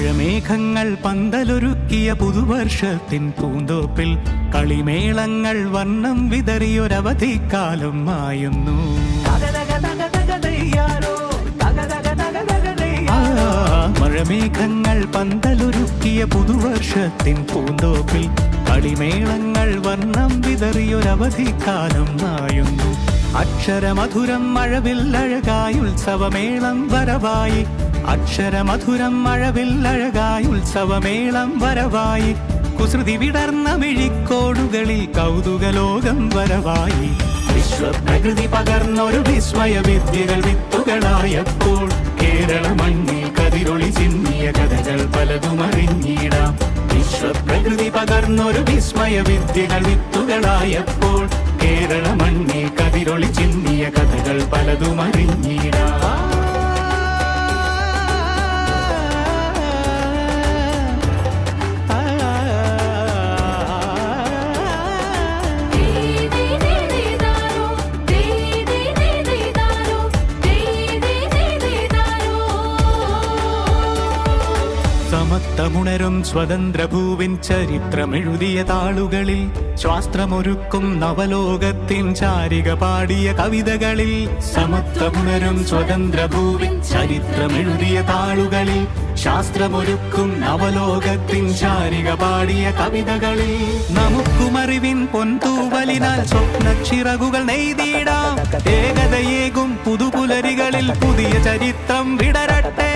മഴമേഘങ്ങൾ പന്തലൊരുക്കിയ പുതുവർഷത്തിൻ പൂന്തോപ്പിൽ കളിമേളങ്ങൾ വർണ്ണം വിതറിയൊരവധിക്കാലം മായുന്നു. മഴമേഘങ്ങൾ പന്തലൊരുക്കിയ പുതുവർഷത്തിൻ പൂന്തോപ്പിൽ കളിമേളങ്ങൾ വർണ്ണം വിതറിയൊരവധിക്കാലം മായുന്നു. അക്ഷരമധുരം മഴവില്ലഴകായി ഉത്സവമേളം വരവായി. അക്ഷരമധുരം മഴവില്ലഴകായി ഉത്സവമേളം വരവായി. കുസൃതി വിടർന്ന മിഴിക്കോടുകളിൽ കൗതുകലോകം വരവായി. വിശ്വപ്രകൃതി പകർന്നൊരു വിസ്മയ വിദ്യകൾ വിത്തുകളായപ്പോൾ കേരള മണ്ണിൽ കതിരൊളി ചിന്നിയ കഥകൾ പലതും അറിഞ്ഞിടാം. വിശ്വപ്രകൃതി പകർന്നൊരു വിസ്മയ വിദ്യകൾ വിത്തുകളായപ്പോൾ കേരള മണ്ണിൽ കതിരൊളി ചിന്നിയ കഥകൾ പലതും അറിഞ്ഞിടാം. സമത്വമുണരും സ്വതന്ത്രഭൂവിൻ ചരിത്രമെഴുതിയ താളുകളിൽ ശാസ്ത്രമൊരുക്കും നവലോകത്തിൻ ചാരിക പാടിയ കവിതകളിൽ. സമത്വമുണരും സ്വതന്ത്രഭൂവിൻ ചരിത്രമെഴുതിയ താളുകളിൽ ശാസ്ത്രമൊരുക്കും നവലോകത്തിൻ ചാരിക പാടിയ കവിതകളിൽ. നമുക്കുമറിവിൻ പൊൻതൂവലിനാൽ സ്വപ്നച്ചിറകുകൾ നെയ്തിടാം. ഏകതയേകും പുതുപുലരികളിൽ പുതിയ ചരിത്രം വിടരട്ടെ.